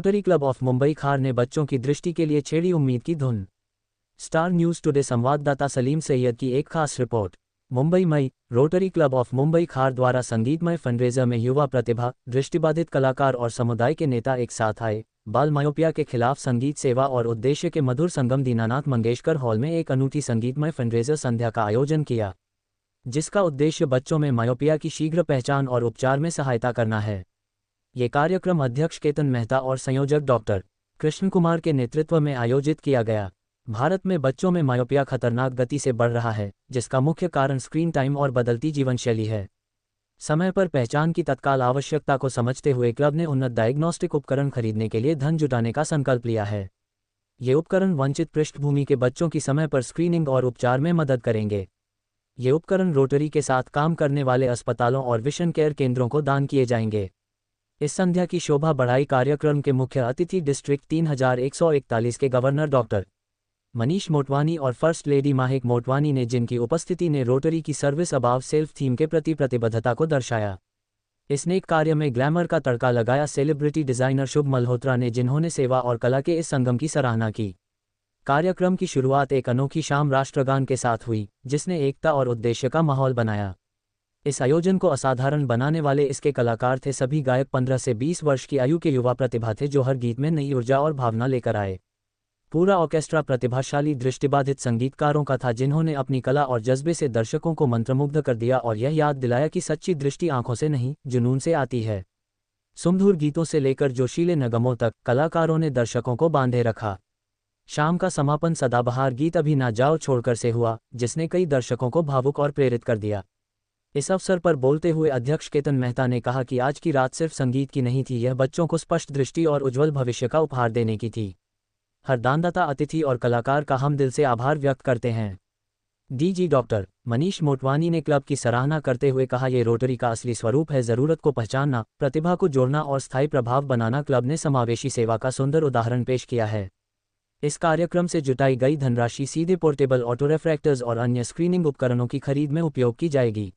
Rotary Club of Mumbai Khar ने बच्चों की दृष्टि के लिए छेड़ी उम्मीद की धुन। स्टार न्यूज़ टुडे संवाददाता सलीम सैयद की एक खास रिपोर्ट। मुंबई मई। Rotary Club of Mumbai Khar द्वारा संगीतमय फंडरेजर में युवा प्रतिभा, दृष्टिबाधित कलाकार और समुदाय के नेता एक साथ आए। बाल मायोपिया के खिलाफ संगीत सेवा और उद्देश्य के मधुर संगम दीनानाथ मंगेशकर हॉल में एक अनूठी संगीतमय फंडरेजर संध्या का आयोजन किया, जिसका उद्देश्य बच्चों में मायोपिया की शीघ्र पहचान और उपचार में सहायता करना है। ये कार्यक्रम अध्यक्ष केतन मेहता और संयोजक डॉक्टर कृष्ण कुमार के नेतृत्व में आयोजित किया गया। भारत में बच्चों में मायोपिया खतरनाक गति से बढ़ रहा है, जिसका मुख्य कारण स्क्रीन टाइम और बदलती जीवनशैली है। समय पर पहचान की तत्काल आवश्यकता को समझते हुए क्लब ने उन्नत डायग्नोस्टिक उपकरण खरीदने के लिए धन जुटाने का संकल्प लिया है। ये उपकरण वंचित पृष्ठभूमि के बच्चों की समय पर स्क्रीनिंग और उपचार में मदद करेंगे। ये उपकरण रोटरी के साथ काम करने वाले अस्पतालों और विशन केयर केंद्रों को दान किए जाएंगे। इस संध्या की शोभा बढ़ाई कार्यक्रम के मुख्य अतिथि डिस्ट्रिक्ट 3141 के गवर्नर डॉक्टर मनीष मोटवानी और फर्स्ट लेडी महक मोटवानी ने, जिनकी उपस्थिति ने रोटरी की सर्विस अबाव सेल्फ थीम के प्रति प्रतिबद्धता को दर्शाया। इस नेक कार्य में ग्लैमर का तड़का लगाया सेलिब्रिटी डिजाइनर शुभ मल्होत्रा ने, जिन्होंने सेवा और कला के इस संगम की सराहना की। कार्यक्रम की शुरुआत एक अनोखी शाम राष्ट्रगान के साथ हुई, जिसने एकता और उद्देश्य का माहौल बनाया। इस आयोजन को असाधारण बनाने वाले इसके कलाकार थे सभी गायक 15 से 20 वर्ष की आयु के युवा प्रतिभा थे, जो हर गीत में नई ऊर्जा और भावना लेकर आए। पूरा ऑर्केस्ट्रा प्रतिभाशाली दृष्टिबाधित संगीतकारों का था, जिन्होंने अपनी कला और जज्बे से दर्शकों को मंत्रमुग्ध कर दिया और यह याद दिलाया कि सच्ची दृष्टि आंखों से नहीं, जुनून से आती है। सुमधुर गीतों से लेकर जोशीले नगमों तक कलाकारों ने दर्शकों को बांधे रखा। शाम का समापन सदाबहार गीत अभी ना जाओ छोड़कर से हुआ, जिसने कई दर्शकों को भावुक और प्रेरित कर दिया। इस अवसर पर बोलते हुए अध्यक्ष केतन मेहता ने कहा कि आज की रात सिर्फ संगीत की नहीं थी, यह बच्चों को स्पष्ट दृष्टि और उज्जवल भविष्य का उपहार देने की थी। हर दानदाता, अतिथि और कलाकार का हम दिल से आभार व्यक्त करते हैं। डीजी डॉक्टर मनीष मोटवानी ने क्लब की सराहना करते हुए कहा, ये रोटरी का असली स्वरूप है, ज़रूरत को पहचानना, प्रतिभा को जोड़ना और स्थायी प्रभाव बनाना। क्लब ने समावेशी सेवा का सुंदर उदाहरण पेश किया है। इस कार्यक्रम से जुटाई गई धनराशि सीधे पोर्टेबल ऑटोरेफ्रैक्टर्स और अन्य स्क्रीनिंग उपकरणों की खरीद में उपयोग की जाएगी,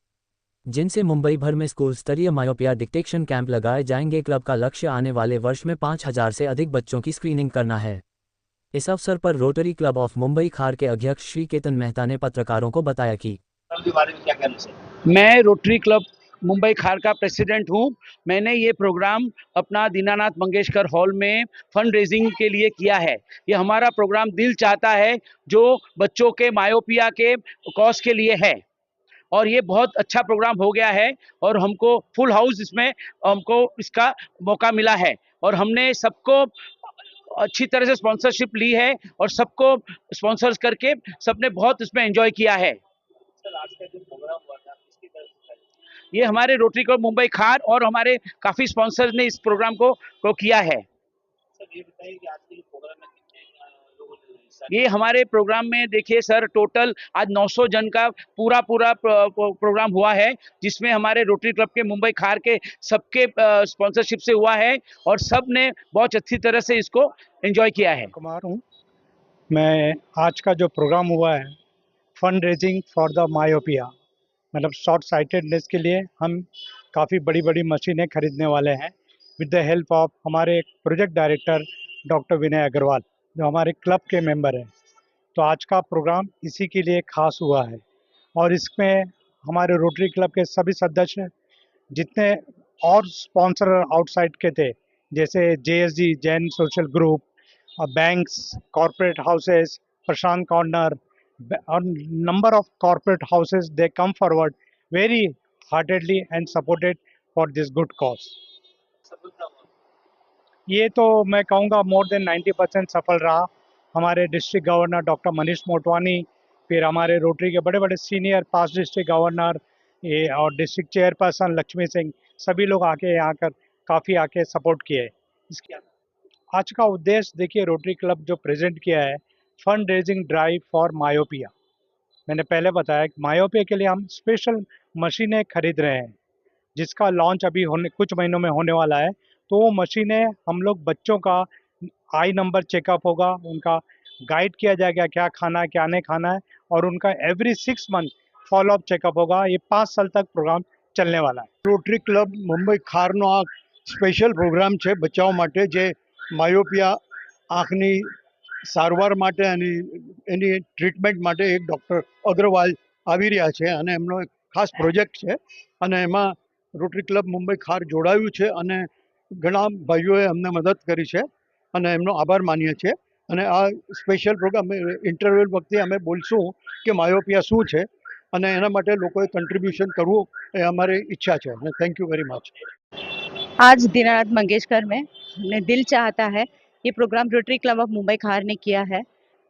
जिनसे मुंबई भर में स्कूल स्तरीय मायोपिया डिटेक्शन कैंप लगाए जाएंगे। क्लब का लक्ष्य आने वाले वर्ष में 5000 से अधिक बच्चों की स्क्रीनिंग करना है। इस अवसर पर रोटरी क्लब ऑफ मुंबई खार के अध्यक्ष श्री केतन मेहता ने पत्रकारों को बताया कि मैं रोटरी क्लब मुंबई खार का प्रेसिडेंट हूं। मैंने ये प्रोग्राम अपना दीनानाथ मंगेशकर हॉल में फंड रेजिंग के लिए किया है। ये हमारा प्रोग्राम दिल चाहता है, जो बच्चों के मायोपिया के कॉज के लिए है, और ये बहुत अच्छा प्रोग्राम हो गया है और हमको फुल हाउस इसमें हमको इसका मौका मिला है और हमने सबको अच्छी तरह से स्पॉन्सरशिप ली है और सबको स्पॉन्सर्स करके सबने बहुत इसमें एंजॉय किया है। ये हमारे रोटरी क्लब मुंबई खार और हमारे काफ़ी स्पॉन्सर्स ने इस प्रोग्राम को किया है। ये हमारे प्रोग्राम में देखिए सर, टोटल आज 900 जन का पूरा प्रोग्राम हुआ है, जिसमें हमारे रोटरी क्लब के मुंबई खार के सबके स्पॉन्सरशिप से हुआ है और सब ने बहुत अच्छी तरह से इसको एंजॉय किया है। कुमार हूँ मैं। आज का जो प्रोग्राम हुआ है fund raising for the myopia, मतलब शॉर्ट साइटेडनेस के लिए हम काफ़ी बड़ी बड़ी मशीनें खरीदने वाले हैं विद द हेल्प ऑफ हमारे प्रोजेक्ट डायरेक्टर डॉक्टर विनय अग्रवाल, जो हमारे क्लब के मेंबर हैं। तो आज का प्रोग्राम इसी के लिए खास हुआ है और इसमें हमारे रोटरी क्लब के सभी सदस्य, जितने और स्पॉन्सर आउटसाइड के थे, जैसे JSG Jain social group, banks, corporate houses, Prashant corner और number of corporate houses, they come forward very heartedly and supported for this good cause. ये तो मैं कहूँगा मोर देन 90% सफल रहा। हमारे district governor doctor Manish Motwani, फिर हमारे रोटरी के बड़े बड़े सीनियर पास्ट डिस्ट्रिक्ट गवर्नर ये और डिस्ट्रिक्ट चेयरपर्सन लक्ष्मी सिंह, सभी लोग आके यहाँ कर काफ़ी आके सपोर्ट किए। इसके आज का उद्देश्य देखिए, रोटरी क्लब जो प्रेजेंट किया है fund raising drive for myopia. मैंने पहले बताया कि मायोपिया के लिए हम स्पेशल मशीनें खरीद रहे हैं, जिसका लॉन्च अभी कुछ महीनों में होने वाला है। तो वो मशीनें हम लोग बच्चों का आई नंबर चेकअप होगा, उनका गाइड किया जाएगा क्या खाना है क्या नहीं खाना है, और उनका एवरी 6 मंथ फॉलोअप चेकअप होगा। ये 5 साल तक प्रोग्राम चलने वाला है। રોટરી ક્લબ મુંબઈ ખારનો આ સ્પેશિયલ પ્રોગ્રામ છે બચ્ચાઓ માટે, જે માયોપિયા આંખની સારવાર માટે અને એની ટ્રીટમેન્ટ માટે એક ડૉક્ટર અગ્રવાલ આવી રહ્યા છે અને એમનો એક ખાસ પ્રોજેક્ટ છે અને એમાં રોટરી ક્લબ મુંબઈ ખાર જોડાયું છે અને ઘણા ભાઈઓએ અમને મદદ કરી છે અને એમનો આભાર માનીએ છીએ અને આ સ્પેશિયલ પ્રોગ્રામ ઇન્ટરવ્યૂ વખતે અમે બોલશું કે માયોપિયા શું છે અને એના માટે લોકોએ કન્ટ્રીબ્યુશન કરવું એ અમારી ઈચ્છા છે અને થેન્ક યુ વેરી મચ. आज दीनानाथ मंगेशकर में हमने दिल चाहता है ये program Rotary Club of Mumbai Khar ने किया है.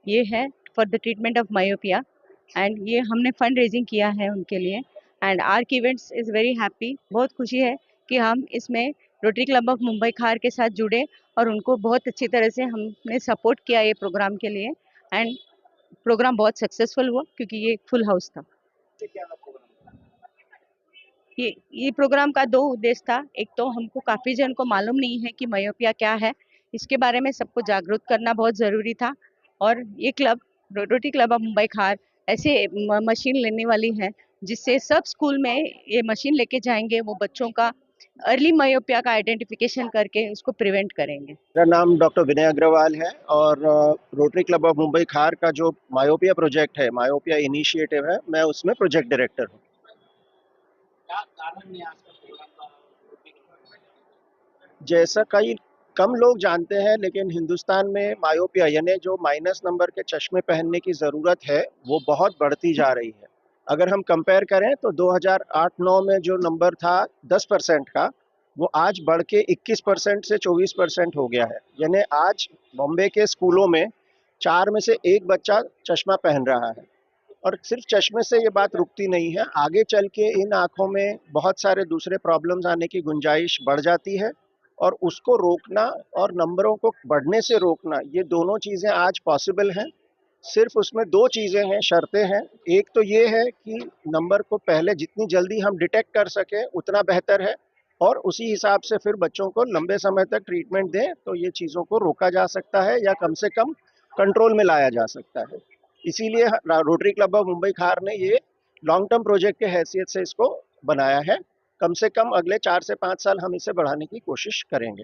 ये है for the treatment of myopia and ये हमने फंड रेजिंग किया है उनके लिए and arc events is very happy. बहुत खुशी है कि हम इसमें रोटरी क्लब ऑफ मुंबई खार के साथ जुड़े और उनको बहुत अच्छी तरह से हमने सपोर्ट किया ये प्रोग्राम के लिए एंड प्रोग्राम बहुत सक्सेसफुल हुआ क्योंकि ये फुल हाउस था. ये प्रोग्राम का दो उद्देश्य था. एक तो हमको काफ़ी जन को मालूम नहीं है कि मायोपिया क्या है, इसके बारे में सबको जागरूक करना बहुत ज़रूरी था. और ये club rotary Club of Mumbai खार ऐसे मशीन लेने वाली है जिससे सब स्कूल में ये मशीन लेके जाएंगे. वो बच्चों का अर्ली मायोपिया का आइडेंटिफिकेशन करके उसको प्रिवेंट करेंगे. मेरा नाम डॉक्टर विनय अग्रवाल है और रोटरी क्लब ऑफ मुंबई खार का जो मायोपिया प्रोजेक्ट है, मायोपिया इनिशिएटिव है, मैं उसमें प्रोजेक्ट डायरेक्टर हूँ. जैसा कई कम लोग जानते हैं, लेकिन हिंदुस्तान में मायोपिया यानी जो माइनस नंबर के चश्मे पहनने की ज़रूरत है वो बहुत बढ़ती जा रही है. अगर हम कंपेयर करें तो 2008-9 में जो नंबर था 10% का, वो आज बढ़ के 21% से 24% हो गया है. यानी आज बॉम्बे के स्कूलों में 4 में से 1 बच्चा चश्मा पहन रहा है. और सिर्फ चश्मे से ये बात रुकती नहीं है, आगे चल के इन आँखों में बहुत सारे दूसरे प्रॉब्लम्स आने की गुंजाइश बढ़ जाती है और उसको रोकना और नंबरों को बढ़ने से रोकना, ये दोनों चीज़ें आज पॉसिबल हैं. सिर्फ उसमें 2 चीज़ें हैं, शर्तें हैं. एक तो ये है कि नंबर को पहले जितनी जल्दी हम डिटेक्ट कर सकें उतना बेहतर है और उसी हिसाब से फिर बच्चों को लंबे समय तक ट्रीटमेंट दें तो ये चीज़ों को रोका जा सकता है या कम से कम कंट्रोल में लाया जा सकता है. इसीलिए rotary Club of Mumbai Khar ने ये लॉन्ग टर्म प्रोजेक्ट के हैसियत से इसको बनाया है. कम से कम अगले 4 से 5 साल हम इसे बढ़ाने की कोशिश करेंगे.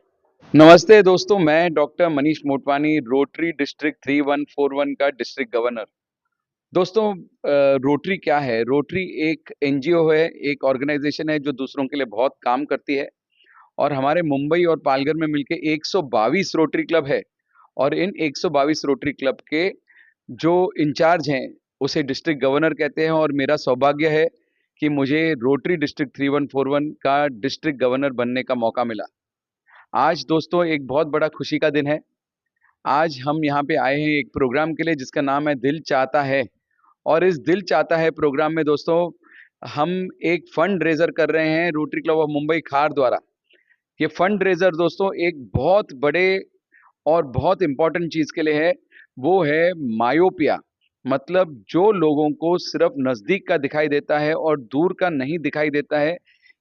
नमस्ते दोस्तों, मैं doctor Manish Motwani, rotary district 3141 का डिस्ट्रिक्ट गवर्नर. दोस्तों, रोटरी क्या है? रोटरी एक एनजीओ है, एक ऑर्गेनाइजेशन है जो दूसरों के लिए बहुत काम करती है और हमारे मुंबई और पालघर में मिलके 122 रोटरी क्लब है और इन 122 रोटरी क्लब के जो इंचार्ज हैं उसे डिस्ट्रिक्ट गवर्नर कहते हैं और मेरा सौभाग्य है कि मुझे रोटरी डिस्ट्रिक्ट 3141 का डिस्ट्रिक्ट गवर्नर बनने का मौका मिला. आज दोस्तों एक बहुत बड़ा खुशी का दिन है. आज हम यहाँ पे आए हैं एक प्रोग्राम के लिए जिसका नाम है दिल चाहता है. और इस दिल चाहता है प्रोग्राम में दोस्तों हम एक फंड रेजर कर रहे हैं rotary Club of Mumbai Khar द्वारा. ये फंड रेजर दोस्तों एक बहुत बड़े और बहुत इम्पोर्टेंट चीज़ के लिए है. वो है मायोपिया. मतलब जो लोगों को सिर्फ नज़दीक का दिखाई देता है और दूर का नहीं दिखाई देता है,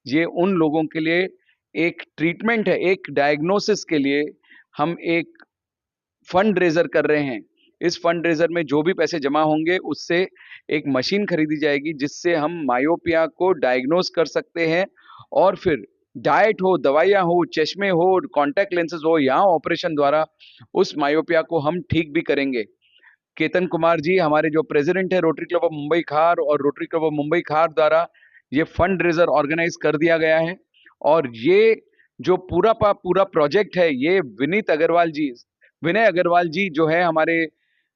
ये उन लोगों के लिए एक ट्रीटमेंट है. एक डायग्नोसिस के लिए हम एक फंड रेजर कर रहे हैं. इस फंड रेजर में जो भी पैसे जमा होंगे उससे एक मशीन खरीदी जाएगी जिससे हम मायोपिया को डायग्नोस कर सकते हैं और फिर डाइट हो, दवाइयाँ हो, चश्मे हो, कॉन्टैक्ट लेंसेज हो या ऑपरेशन द्वारा उस मायोपिया को हम ठीक भी करेंगे. केतन कुमार जी हमारे जो प्रेसिडेंट है रोटरी क्लब ऑफ मुंबई खार और rotary Club of Mumbai Khar द्वारा ये फंड रेजर ऑर्गेनाइज कर दिया गया है और ये जो पूरा प्रोजेक्ट है ये विनय अग्रवाल जी जो है हमारे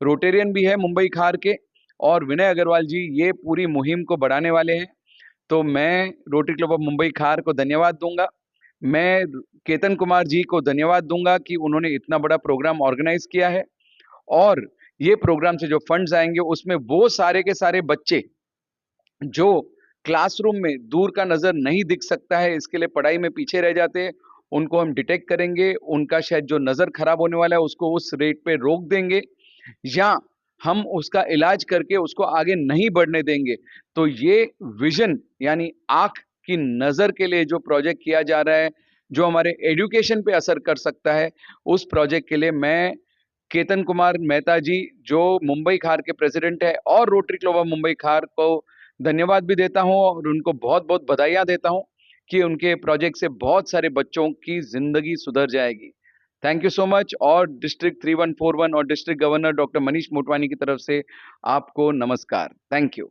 रोटेरियन भी है मुंबई खार के और विनय अग्रवाल जी ये पूरी मुहिम को बढ़ाने वाले हैं. तो मैं रोटरी क्लब ऑफ मुंबई खार को धन्यवाद दूंगा. मैं केतन कुमार जी को धन्यवाद दूंगा कि उन्होंने इतना बड़ा प्रोग्राम ऑर्गेनाइज किया है और ये प्रोग्राम से जो फंड्स आएंगे उसमें वो सारे के सारे बच्चे जो क्लासरूम में दूर का नज़र नहीं दिख सकता है, इसके लिए पढ़ाई में पीछे रह जाते हैं, उनको हम डिटेक्ट करेंगे. उनका शायद जो नज़र खराब होने वाला है उसको उस रेट पे रोक देंगे या हम उसका इलाज करके उसको आगे नहीं बढ़ने देंगे. तो ये विजन यानी आँख की नज़र के लिए जो प्रोजेक्ट किया जा रहा है, जो हमारे एजुकेशन पे असर कर सकता है, उस प्रोजेक्ट के लिए मैं केतन कुमार मेहता जी जो मुंबई खार के प्रेसिडेंट है और रोटरी क्लब ऑफ मुंबई खार को धन्यवाद भी देता हूं और उनको बहुत बहुत बधाइयां देता हूं कि उनके प्रोजेक्ट से बहुत सारे बच्चों की जिंदगी सुधर जाएगी. Thank you so much. और डिस्ट्रिक्ट 3141 और district governor doctor Manish Motwani की तरफ से आपको नमस्कार। Thank you.